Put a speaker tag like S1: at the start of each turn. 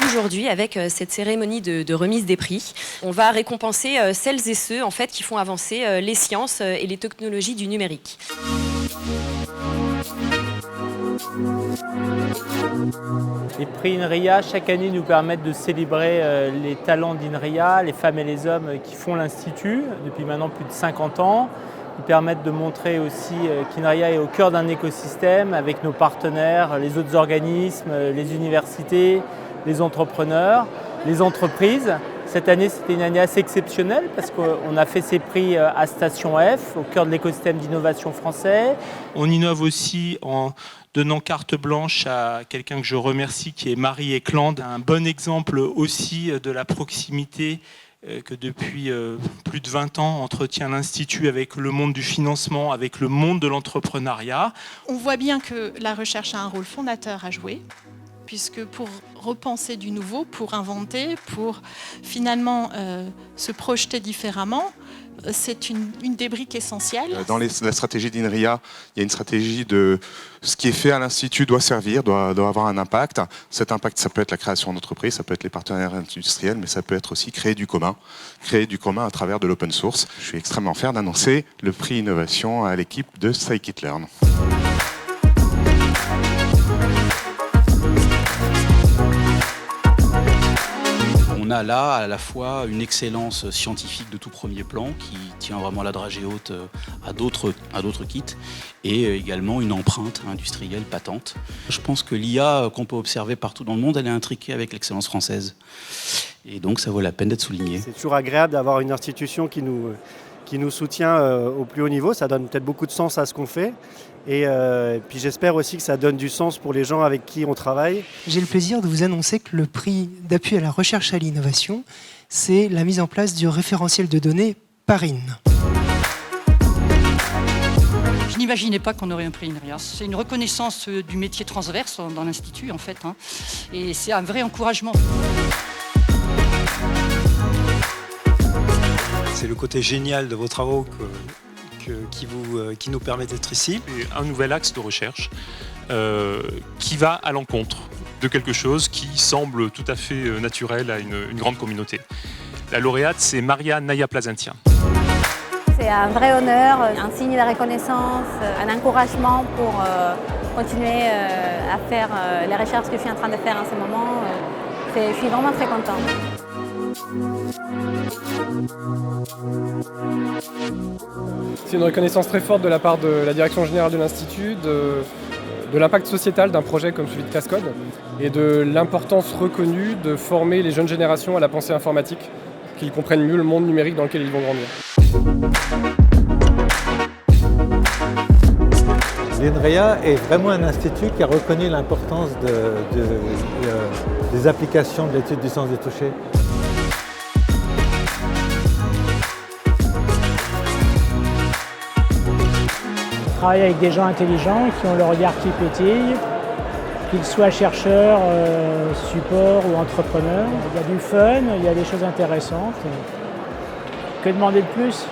S1: Aujourd'hui, avec cette cérémonie de remise des prix, on va récompenser celles et ceux en fait, qui font avancer les sciences et les technologies du numérique.
S2: Les prix INRIA, chaque année, nous permettent de célébrer les talents d'INRIA, les femmes et les hommes qui font l'Institut depuis maintenant plus de 50 ans. Ils permettent de montrer aussi qu'INRIA est au cœur d'un écosystème avec nos partenaires, les autres organismes, les universités, les entrepreneurs, les entreprises. Cette année, c'était une année assez exceptionnelle parce qu'on a fait ces prix à Station F, au cœur de l'écosystème d'innovation français.
S3: On innove aussi en donnant carte blanche à quelqu'un que je remercie, qui est Marie Eklund, un bon exemple aussi de la proximité que depuis plus de 20 ans entretient l'Institut avec le monde du financement, avec le monde de l'entrepreneuriat.
S4: On voit bien que la recherche a un rôle fondateur à jouer, puisque pour repenser du nouveau, pour inventer, pour finalement se projeter différemment, c'est une des briques essentielles.
S5: Dans la stratégie d'INRIA, il y a une stratégie de ce qui est fait à l'Institut doit servir, doit avoir un impact. Cet impact, ça peut être la création d'entreprises, ça peut être les partenaires industriels, mais ça peut être aussi créer du commun à travers de l'open source. Je suis extrêmement fier d'annoncer le prix innovation à l'équipe de Scikit-Learn.
S6: On a là à la fois une excellence scientifique de tout premier plan qui tient vraiment la dragée haute à d'autres kits et également une empreinte industrielle patente. Je pense que l'IA qu'on peut observer partout dans le monde, elle est intriquée avec l'excellence française. Et donc ça vaut la peine d'être souligné.
S7: C'est toujours agréable d'avoir une institution qui nous soutient au plus haut niveau. Ça donne peut-être beaucoup de sens à ce qu'on fait. Et puis j'espère aussi que ça donne du sens pour les gens avec qui on travaille.
S8: J'ai le plaisir de vous annoncer que le prix d'appui à la recherche et à l'innovation, c'est la mise en place du référentiel de données PARIN.
S9: Je n'imaginais pas qu'on aurait un prix INRIA. C'est une reconnaissance du métier transverse dans l'Institut en fait, hein. Et c'est un vrai encouragement.
S10: C'est le côté génial de vos travaux qui nous permet d'être ici.
S3: Et un nouvel axe de recherche qui va à l'encontre de quelque chose qui semble tout à fait naturel à une grande communauté. La lauréate, c'est Maria Naya-Plazentien.
S11: C'est un vrai honneur, un signe de reconnaissance, un encouragement pour continuer à faire les recherches que je suis en train de faire en ce moment. Je suis vraiment très contente.
S12: C'est une reconnaissance très forte de la part de la direction générale de l'Institut, de l'impact sociétal d'un projet comme celui de Cascode et de l'importance reconnue de former les jeunes générations à la pensée informatique, qu'ils comprennent mieux le monde numérique dans lequel ils vont grandir.
S13: L'INRIA est vraiment un institut qui a reconnu l'importance des applications de l'étude du sens des touchés.
S14: On travaille avec des gens intelligents qui ont le regard qui pétille, qu'ils soient chercheurs, support ou entrepreneurs. Il y a du fun, il y a des choses intéressantes. Que demander de plus ?